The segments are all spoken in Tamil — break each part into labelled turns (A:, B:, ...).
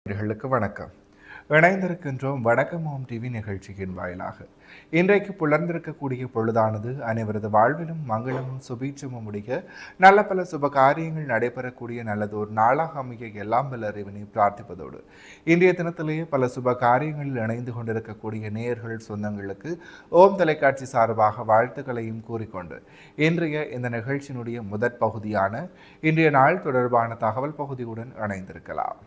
A: நேயர்களுக்கு வணக்கம். இணைந்திருக்கின்றோம் வணக்கம் ஹோம் டிவி நிகழ்ச்சியின் வாயிலாக. இன்றைக்கு புலர்ந்திருக்கக்கூடிய பொழுதானது அனைவரது வாழ்விலும் மங்களமும் சுபீட்சமும் முடிய நல்ல பல சுப காரியங்கள் நடைபெறக்கூடிய நல்லதொரு நாளாக அமைய எல்லாம் வல்ல இறைவனை பிரார்த்திப்பதோடு இன்றைய தினத்திலேயே பல சுப காரியங்களில் இணைந்து கொண்டிருக்கக்கூடிய நேயர்கள் சொந்தங்களுக்கு ஓம் தொலைக்காட்சி சார்பாக வாழ்த்துக்களையும் கூறிக்கொண்டு இன்றைய இந்த நிகழ்ச்சியினுடைய முதற் பகுதியான இன்றைய நாள் தொடர்பான தகவல் பகுதியுடன் இணைந்திருக்கலாம்.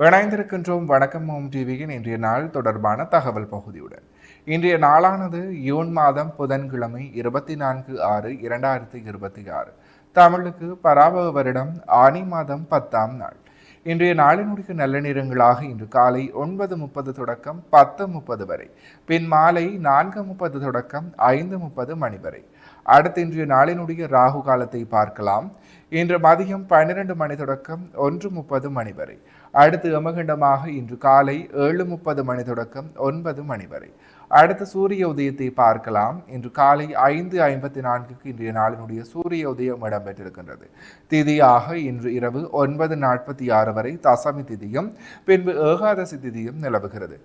A: இணைந்திருக்கின்றோம் வணக்கம் ஹோம் டிவியின் இன்றைய நாள் தொடர்பான தகவல் பகுதியுடன். இன்றைய நாளானது யூன் மாதம் புதன்கிழமை 24/6/2026 தமிழுக்கு பராபவ வருடம் ஆனி மாதம் 10ஆம் நாள். இன்றைய நாளினுடைய நல்ல நேரங்களாக இன்று காலை 9:30 தொடக்கம் 10:30 வரை, பின் மாலை 4:30 தொடக்கம் 5:30 மணி வரை. அடுத்து இன்றைய நாளினுடைய ராகு காலத்தை பார்க்கலாம். இன்று மதியம் 12 மணி தொடக்கம் 1:30 மணி வரை. அடுத்து யமகண்டமாக இன்று காலை 7:30 மணி தொடக்கம் 9 மணி வரை. அடுத்து சூரிய உதயத்தை பார்க்கலாம். இன்று காலை 5:54 இன்றைய நாளினுடைய சூரிய உதயம் இடம்பெற்றிருக்கின்றது. திதியாக இன்று இரவு 9:46 வரை தசமி திதியும் பின்பு ஏகாதசி திதியும் நிலவுகிறது.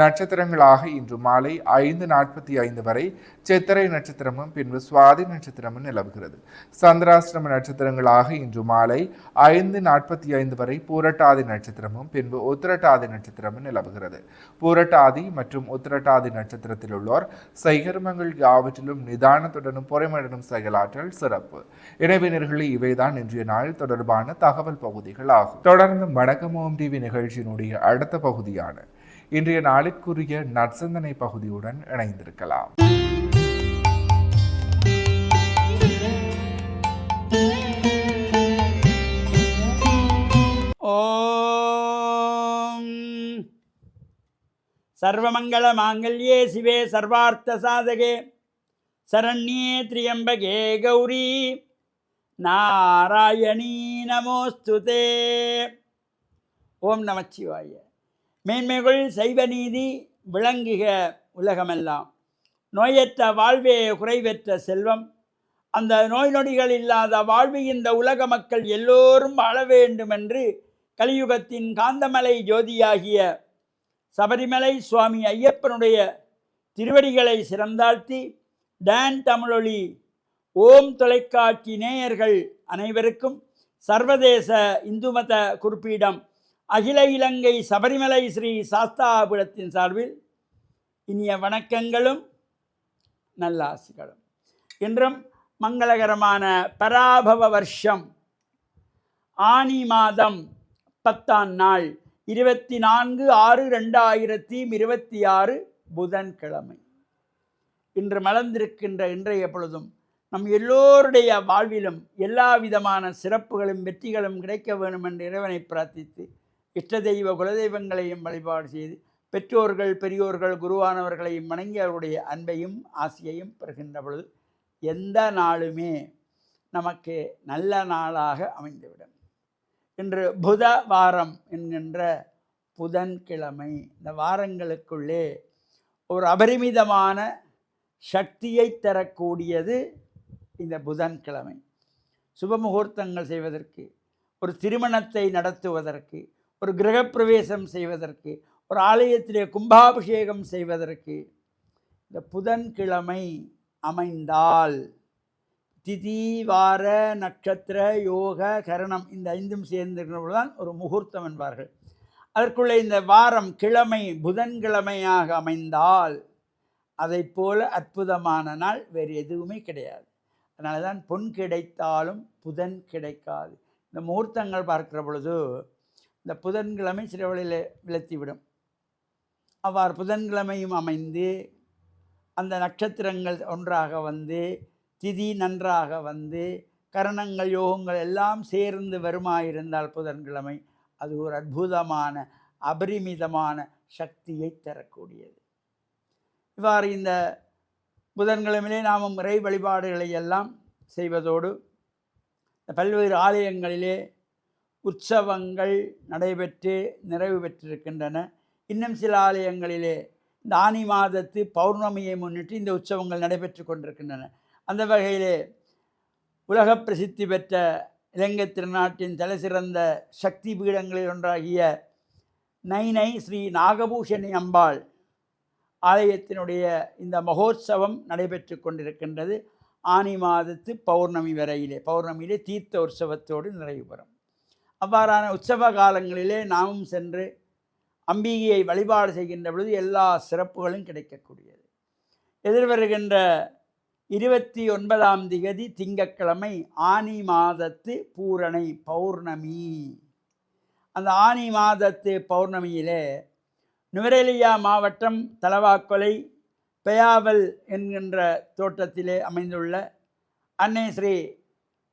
A: நட்சத்திரங்களாக இன்று மாலை 5:45 வரை சித்திரை நட்சத்திரமும் பின்பு சுவாதி நட்சத்திரமும் நிலவுகிறது. சந்திராஷ்டிரம நட்சத்திரங்களாக இன்று மாலை 5:45 வரை பூரட்டாதி நட்சத்திரமும் பின்பு உத்திரட்டாதி நட்சத்திரமும் நிலவுகிறது. பூரட்டாதி மற்றும் உத்திரட்டாதி நட்சத்திரத்தில் உள்ளோர் செய்கர்மங்கள் யாவற்றிலும் நிதானத்துடனும் பொறைமையுடனும் செயலாற்றல் சிறப்பு. எனவே நேயர்களே, இவைதான் இன்றைய நாள் தொடர்பான தகவல் பகுதிகள் ஆகும். தொடர்ந்து வணக்கம் ஹோம் டிவி நிகழ்ச்சியினுடைய அடுத்த பகுதியான இன்றைய நாளுக்குரிய நற்சிந்தனை பகுதியுடன் இணைந்திருக்கலாம்.
B: சர்வமங்கள மாங்கல்யே சிவே சர்வார்த்த சாதகே சரண்யே திரியம்பகே கௌரி நாராயணீ நமோஸ்துதே. ஓம் நமச்சிவாய. மேன்மைகள் சைவ நீதி விளங்குக உலகமெல்லாம். நோயற்ற வாழ்வே குறைவற்ற செல்வம். அந்த நோய் நொடிகள் இல்லாத வாழ்வு இந்த உலக மக்கள் எல்லோரும் வாழ வேண்டும் என்று கலியுகத்தின் காந்தமலை ஜோதியாகிய சபரிமலை சுவாமி ஐயப்பனுடைய திருவடிகளை சிறந்தாழ்த்தி டான் தமிழொலி ஓம் தொலைக்காட்சி நேயர்கள் அனைவருக்கும் சர்வதேச இந்து மத குறிப்பீடம் அகில இலங்கை சபரிமலை ஸ்ரீ சாஸ்தாபுரத்தின் சார்பில் இனிய வணக்கங்களும் நல்லாசிகளும். இன்றும் மங்களகரமான பராபவ வருஷம் ஆனி மாதம் 10ஆம் நாள் 24/6/2026 புதன்கிழமை. இன்று மலர்ந்திருக்கின்ற இன்றைய பொழுதும் நம் எல்லோருடைய வாழ்விலும் எல்லா விதமான சிறப்புகளும் வெற்றிகளும் கிடைக்க வேண்டும் என்று இறைவனை பிரார்த்தித்து இஷ்ட தெய்வ குலதெய்வங்களையும் வழிபாடு செய்து பெற்றோர்கள் பெரியோர்கள் குருவானவர்களையும் வணங்கி அவருடைய அன்பையும் ஆசையையும் பெறுகின்ற பொழுது எந்த நாளுமே நமக்கு நல்ல நாளாக அமைந்துவிடும். இன்று புத வாரம் என்கின்ற புதன்கிழமை. இந்த வாரங்களுக்குள்ளே ஒரு அபரிமிதமான சக்தியை தரக்கூடியது இந்த புதன்கிழமை. சுபமுகூர்த்தங்கள் செய்வதற்கு, ஒரு திருமணத்தை நடத்துவதற்கு, ஒரு கிரகப்பிரவேசம் செய்வதற்கு, ஒரு ஆலயத்திலே கும்பாபிஷேகம் செய்வதற்கு இந்த புதன்கிழமை அமைந்தால் திதி வார நட்சத்திர யோக கரணம் இந்த 5ம் சேர்ந்திருக்கிறதான் ஒரு முகூர்த்தம் என்பார்கள். அதற்குள்ளே இந்த வாரம் கிழமை புதன்கிழமையாக அமைந்தால் அதை போல அற்புதமான நாள் வேறு எதுவுமே கிடையாது. அதனால தான் பொன் கிடைத்தாலும் புதன் கிடைக்காது. இந்த முகூர்த்தங்கள் பார்க்கிற பொழுது இந்த புதன்கிழமை சில வழியில் விளத்திவிடும். அவ்வாறு புதன்கிழமையும் அமைந்து அந்த நட்சத்திரங்கள் ஒன்றாக வந்து திதி நன்றாக வந்து கரணங்கள் யோகங்கள் எல்லாம் சேர்ந்து வருமாயிருந்தால் புதன்கிழமை அது ஒரு அற்புதமான அபரிமிதமான சக்தியை தரக்கூடியது. இவ்வாறு இந்த புதன்கிழமையிலே நாம் இறை வழிபாடுகளை எல்லாம் செய்வதோடு பல்வேறு ஆலயங்களிலே உற்சவங்கள் நடைபெற்று நிறைவு பெற்றிருக்கின்றன. இன்னும் சில ஆலயங்களிலே இந்த ஆனி மாதத்து பௌர்ணமியை முன்னிட்டு இந்த உற்சவங்கள் நடைபெற்று கொண்டிருக்கின்றன. அந்த வகையிலே உலக பிரசித்தி பெற்ற இலங்கை திருநாட்டின் தலைசிறந்த சக்தி பீடங்களில் ஒன்றாகிய நைனை ஸ்ரீ நாகபூஷணி அம்பாள் ஆலயத்தினுடைய இந்த மகோத்சவம் நடைபெற்று கொண்டிருக்கின்றது. ஆனி மாதத்து பௌர்ணமியிலே தீர்த்த உற்சவத்தோடு நிறைவு பெறும். அவ்வாறான உற்சவ காலங்களிலே நாமும் சென்று அம்பிகையை வழிபாடு செய்கின்ற பொழுது எல்லா சிறப்புகளும் கிடைக்கக்கூடியது. எதிர்வருகின்ற 29ஆம் திகதி திங்கட்கிழமை ஆனி மாதத்து பூரணை பௌர்ணமி. அந்த ஆனி மாதத்து பௌர்ணமியிலே நுவரெலியா மாவட்டம் தலவாக்கொலை பெயாவல் என்கின்ற தோட்டத்திலே அமைந்துள்ள அன்னை ஸ்ரீ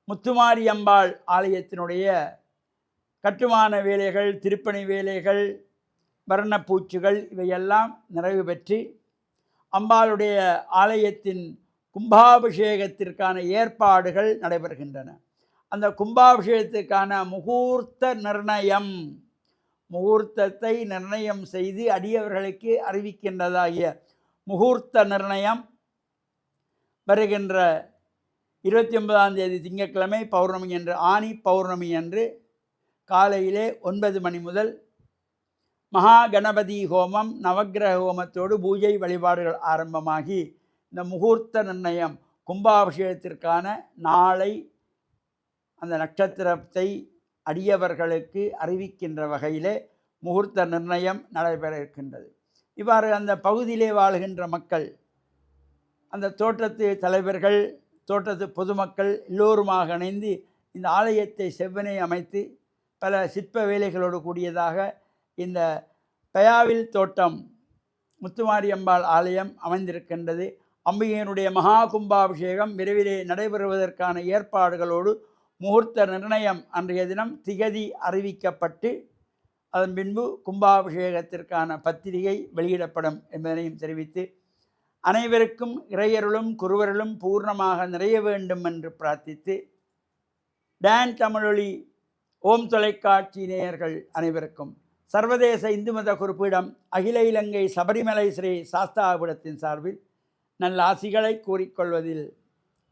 B: முத்துமாரியம்பாள் ஆலயத்தினுடைய கட்டுமான வேலைகள், திருப்பணி வேலைகள், வர்ணப்பூச்சுகள் இவையெல்லாம் நிறைவு பெற்று அம்பாளுடைய ஆலயத்தின் கும்பாபிஷேகத்திற்கான ஏற்பாடுகள் நடைபெறுகின்றன. அந்த கும்பாபிஷேகத்திற்கான முகூர்த்தத்தை நிர்ணயம் செய்து அடியவர்களுக்கு அறிவிக்கின்றதாகிய முகூர்த்த நிர்ணயம் வருகின்ற 29ஆம் தேதி திங்கட்கிழமை பௌர்ணமி என்று ஆனி பௌர்ணமி அன்று காலையிலே 9 மணி முதல் மகா கணபதி ஹோமம் நவக்கிரக ஹோமத்தோடு பூஜை வழிபாடுகள் ஆரம்பமாகி இந்த முகூர்த்த நிர்ணயம் கும்பாபிஷேகத்திற்கான நாளை அந்த நட்சத்திரத்தை அடியவர்களுக்கு அறிவிக்கின்ற வகையிலே முகூர்த்த நிர்ணயம் நடைபெற இருக்கின்றது. இவ்வாறு அந்த பகுதியிலே வாழ்கின்ற மக்கள், அந்த தோட்டத்து தலைவர்கள், தோட்டத்து பொதுமக்கள் எல்லோருமாக இணைந்து இந்த ஆலயத்தை செவ்வனே அமைத்து பல சிற்ப வேலைகளோடு கூடியதாக இந்த பெயாவில் தோட்டம் முத்துமாரியம்பாள் ஆலயம் அமைந்திருக்கின்றது. அம்பிகையினுடைய மகா கும்பாபிஷேகம் விரைவிலே நடைபெறுவதற்கான ஏற்பாடுகளோடு முகூர்த்த நிர்ணயம் அன்றைய தினம் திகதி அறிவிக்கப்பட்டு அதன் பின்பு கும்பாபிஷேகத்திற்கான பத்திரிகை வெளியிடப்படும் என்பதனையும் தெரிவித்து அனைவருக்கும் இறையருளும் குருவருளும் பூர்ணமாக நிறைய வேண்டும் என்று பிரார்த்தித்து டான் தமிழொலி ஓம் தொலைக்காட்சி நேயர்கள் அனைவருக்கும் சர்வதேச இந்து மத குறிப்பீடம் அகில இலங்கை சபரிமலை ஸ்ரீ சாஸ்தாபுரத்தின் சார்பில் நல்ல ஆசிகளை கூறிக்கொள்வதில்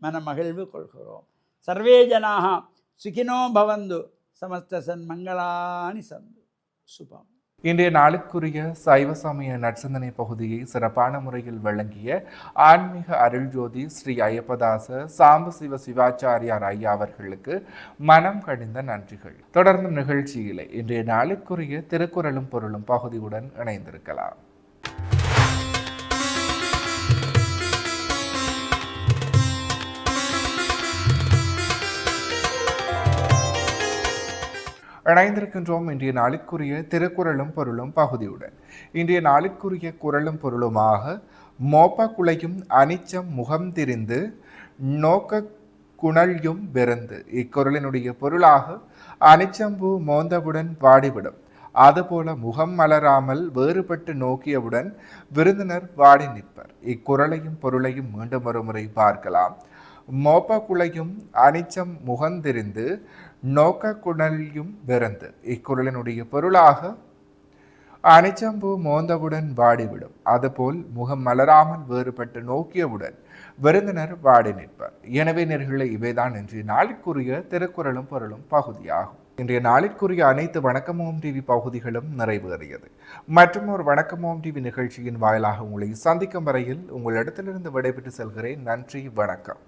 B: மனமகிழ்வு கொள்கிறோம். சர்வே ஜனாக சுகினோ பவந்து சமஸ்த சன்மங்களானி சந்து சுபம்.
A: இன்றைய நாளுக்குரிய சைவ சமய நற்சிந்தனை பகுதியை சிறப்பான முறையில் வழங்கிய ஆன்மீக அருள்ஜோதி ஸ்ரீ ஐயப்பதாச சாம்பசிவ சிவாச்சாரியார் ஐயா அவர்களுக்கு மனம் கனிந்த நன்றிகள். தொடர்ந்தும் நிகழ்ச்சியிலே இன்றைய நாளுக்குரிய திருக்குறளும் பொருளும் பகுதியுடன் இணைந்திருக்கலாம். இணைந்திருக்கின்றோம் இன்றைய நாளுக்குரிய திருக்குறளும் பொருளும் பகுதியுடன். இன்றைய நாளுக்குரிய குறளும் பொருளுமாக மோப்ப குலையும் அனிச்சம் முகம் திரிந்து நோக்க குணல்யும் வெறுந்து. இக்குறளினுடைய பொருளாக அனிச்சம்பூ மோந்தவுடன் வாடிவிடும், அதுபோல முகம் மலராமல் வேறுபட்டு நோக்கியவுடன் விருந்தினர் வாடி நிற்பர். இக்குறளையும் பொருளையும் மீண்டும் ஒரு முறை பார்க்கலாம். மோப்ப குலையும் அனிச்சம் முகந்திரிந்து நோக்க குணல்யும் வெறுந்து. இக்குறளினுடைய பொருளாக அனிச்சம்பூ மோந்தவுடன் வாடிவிடும், அதுபோல் முகம் மலராமல் வேறுபட்டு நோக்கியவுடன் விருந்தினர் வாடி நிற்பர். எனவே நேயர்களே, இவைதான் இன்றைய நாளுக்குரிய திருக்குறளும் பொருளும் பகுதியாகும். இன்றைய நாளிற்குரிய அனைத்து வணக்கமோம் டிவி பகுதிகளும் நிறைவேறியது. மற்றும் ஒரு வணக்கமோம் டிவி நிகழ்ச்சியின் வாயிலாக உங்களை சந்திக்கும் வரையில் உங்களிடத்திலிருந்து விடைபெற்று செல்கிறேன். நன்றி, வணக்கம்.